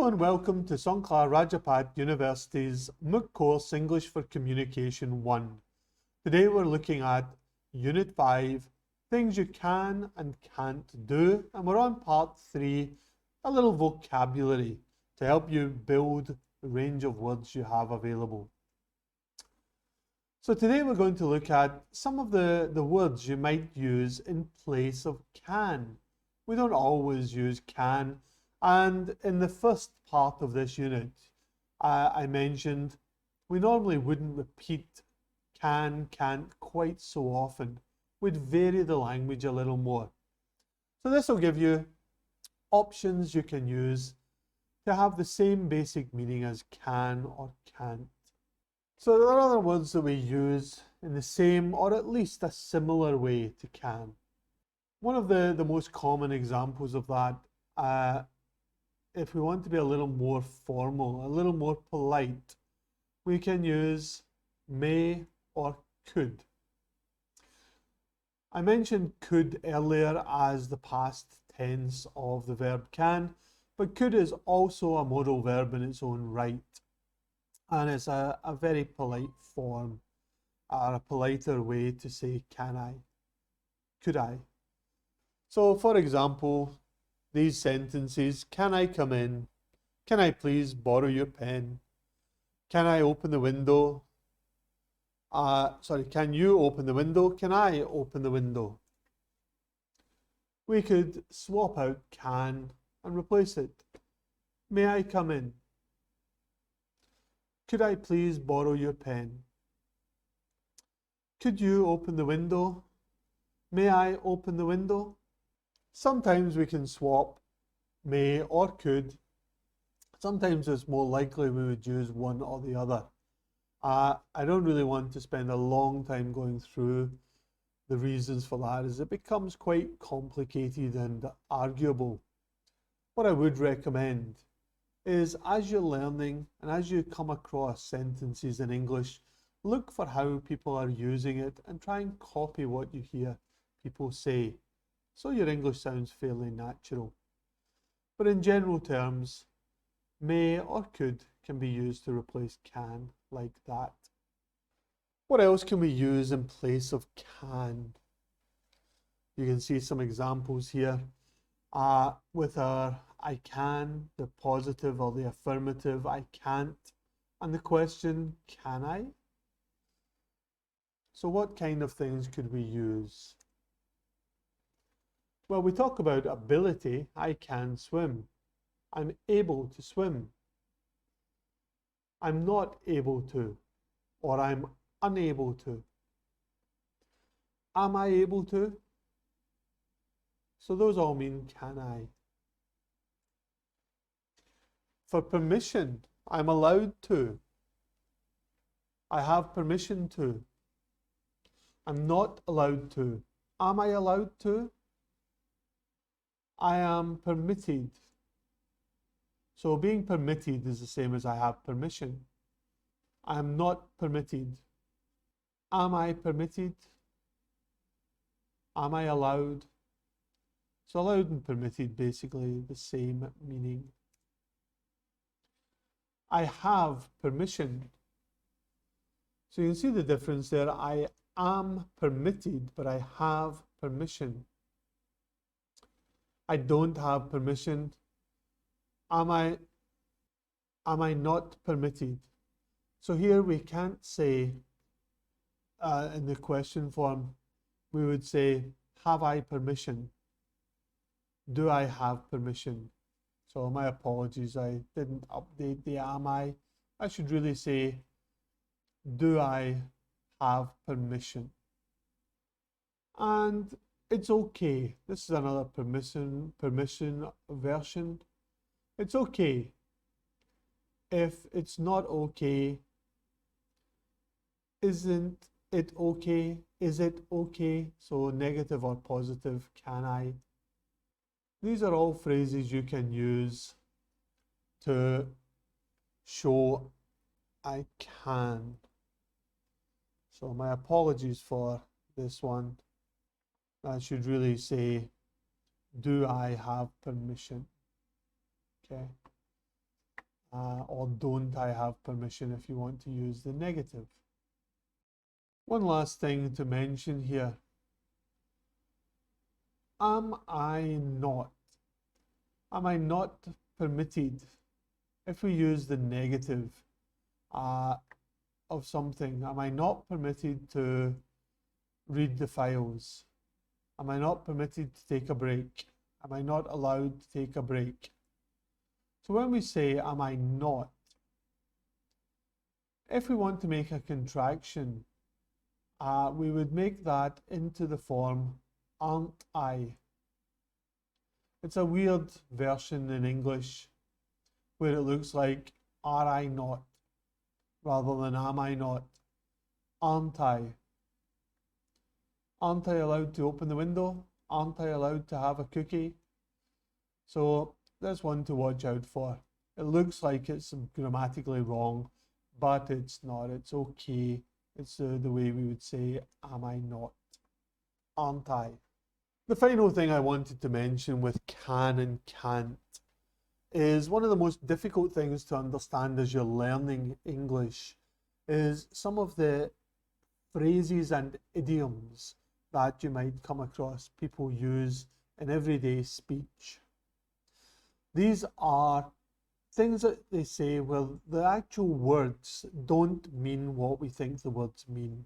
Hello and welcome to Songkla Rajapat University's MOOC course English for Communication 1. Today we're looking at Unit 5, Things You Can and Can't Do, and we're on Part 3, a little vocabulary to help you build the range of words you have available. So today we're going to look at some of the words you might use in place of can. We don't always use can. And in the first part of this unit, I mentioned we normally wouldn't repeat can, can't quite so often. We'd vary the language a little more. So this will give you options you can use to have the same basic meaning as can or can't. So there are other words that we use in the same or at least a similar way to can. One of the most common examples of that, if we want to be a little more formal, a little more polite, we can use may or could. I mentioned could earlier as the past tense of the verb can, but could is also a modal verb in its own right. And it's a very polite form, or a politer way to say can I, could I. So for example, these sentences, can I come in? Can I please borrow your pen? Can I open the window? Can you open the window? Can I open the window? We could swap out can and replace it. May I come in? Could I please borrow your pen? Could you open the window? May I open the window? Sometimes we can swap may or could. Sometimes it's more likely we would use one or the other. I don't really want to spend a long time going through the reasons for that, as it becomes quite complicated and arguable. What I would recommend is, as you're learning and as you come across sentences in English, look for how people are using it and try and copy what you hear people say, so your English sounds fairly natural. But in general terms, may or could can be used to replace can, like that. What else can we use in place of can? You can see some examples here. With our I can, the positive or the affirmative, I can't, and the question, can I? So what kind of things could we use? Well, we talk about ability. I can swim. I'm able to swim. I'm not able to, or I'm unable to. Am I able to? So those all mean can I. For permission, I'm allowed to. I have permission to. I'm not allowed to. Am I allowed to? I am permitted. So being permitted is the same as I have permission. I am not permitted. Am I permitted? Am I allowed? So allowed and permitted, basically the same meaning. I have permission. So you can see the difference there. I am permitted, but I have permission. I don't have permission. Am I not permitted? So here we can't say in the question form, we would say, have I permission? Do I have permission? So my apologies, I didn't update the am I. I should really say, do I have permission? And it's okay. This is another permission version. It's okay. If it's not okay, isn't it okay? Is it okay? So negative or positive, can I? These are all phrases you can use to show I can. So my apologies for this one. I should really say, do I have permission? Okay. or don't I have permission if you want to use the negative. One last thing to mention here. Am I not? Am I not permitted? If we use the negative of something, am I not permitted to read the files? Am I not permitted to take a break? Am I not allowed to take a break? So when we say, am I not? If we want to make a contraction, we would make that into the form, aren't I? It's a weird version in English where it looks like, are I not? Rather than am I not? Aren't I? Aren't I allowed to open the window? Aren't I allowed to have a cookie? So there's one to watch out for. It looks like it's grammatically wrong, but it's not. It's okay. It's the way we would say, am I not? Aren't I? The final thing I wanted to mention with can and can't is one of the most difficult things to understand as you're learning English is some of the phrases and idioms that you might come across people use in everyday speech. These are things that they say, well, the actual words don't mean what we think the words mean.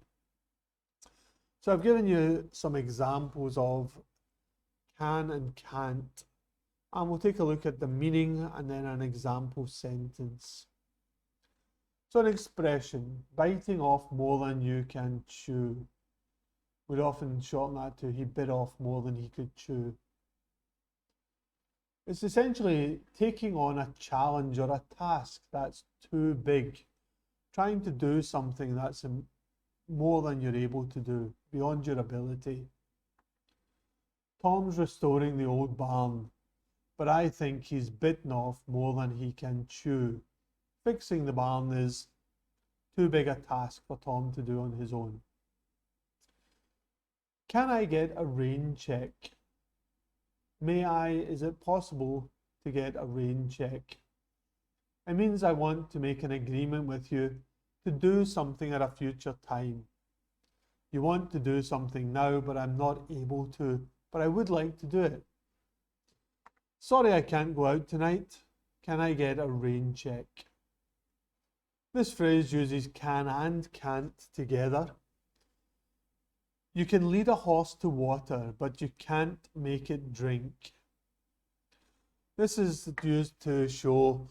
So I've given you some examples of can and can't, and we'll take a look at the meaning and then an example sentence. So an expression, biting off more than you can chew. We'd often shorten that to he bit off more than he could chew. It's essentially taking on a challenge or a task that's too big, trying to do something that's more than you're able to do, beyond your ability. Tom's restoring the old barn, but I think he's bitten off more than he can chew. Fixing the barn is too big a task for Tom to do on his own. Can I get a rain check? Is it possible to get a rain check? It means I want to make an agreement with you to do something at a future time. You want to do something now, but I'm not able to, but I would like to do it. Sorry I can't go out tonight. Can I get a rain check? This phrase uses can and can't together. You can lead a horse to water, but you can't make it drink. This is used to show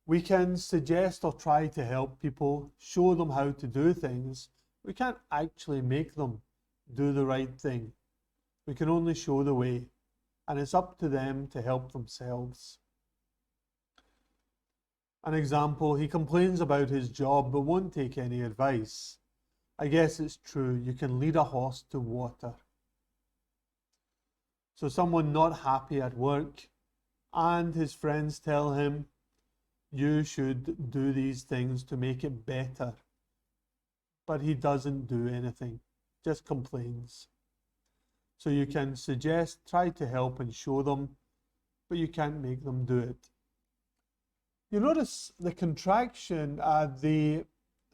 we can suggest or try to help people, show them how to do things. We can't actually make them do the right thing. We can only show the way, and it's up to them to help themselves. An example, he complains about his job but won't take any advice. I guess it's true, you can lead a horse to water. So someone not happy at work and his friends tell him, you should do these things to make it better. But he doesn't do anything, just complains. So you can suggest, try to help and show them, but you can't make them do it. You notice the contraction, the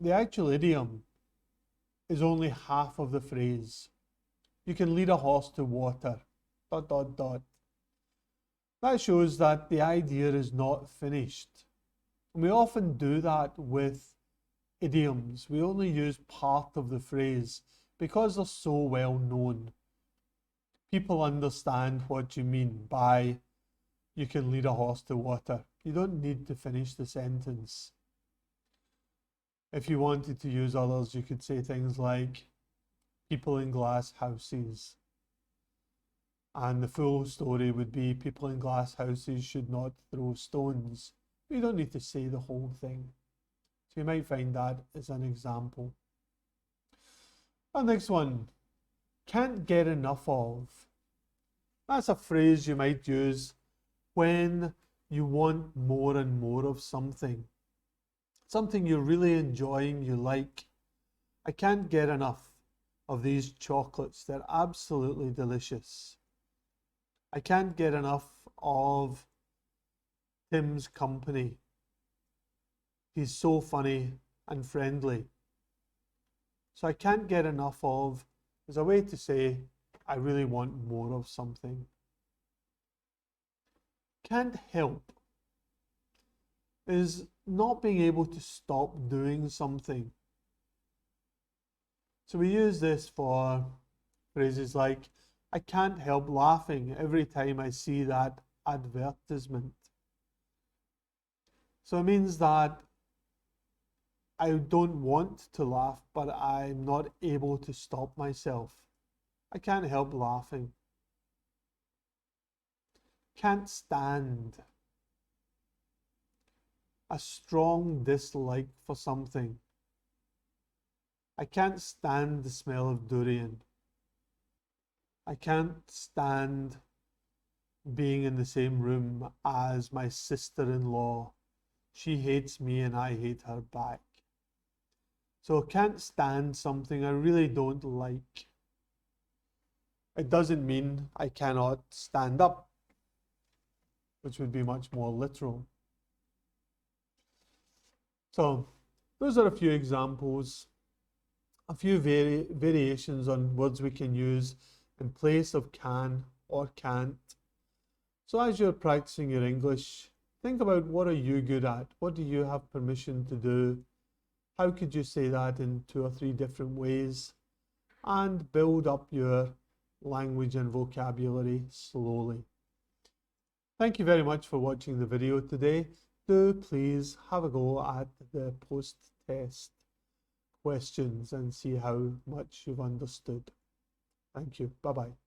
actual idiom is only half of the phrase. You can lead a horse to water, ... That shows that the idea is not finished. And we often do that with idioms. We only use part of the phrase because they're so well known. People understand what you mean by you can lead a horse to water. You don't need to finish the sentence. If you wanted to use others, you could say things like people in glass houses. And the full story would be people in glass houses should not throw stones. You don't need to say the whole thing. So you might find that as an example. And next one, can't get enough of. That's a phrase you might use when you want more and more of something. Something you're really enjoying, you like. I can't get enough of these chocolates. They're absolutely delicious. I can't get enough of Tim's company. He's so funny and friendly. So I can't get enough of is a way to say I really want more of something. Can't help is not being able to stop doing something. So we use this for phrases like, I can't help laughing every time I see that advertisement. So it means that I don't want to laugh, but I'm not able to stop myself. I can't help laughing. Can't stand. A strong dislike for something. I can't stand the smell of durian. I can't stand being in the same room as my sister-in-law. She hates me and I hate her back. So can't stand something I really don't like. It doesn't mean I cannot stand up, which would be much more literal. So those are a few examples, a few variations on words we can use in place of can or can't. So as you're practicing your English, think about what are you good at? What do you have permission to do? How could you say that in 2 or 3 different ways? And build up your language and vocabulary slowly. Thank you very much for watching the video today. Do please have a go at the post-test questions and see how much you've understood. Thank you. Bye-bye.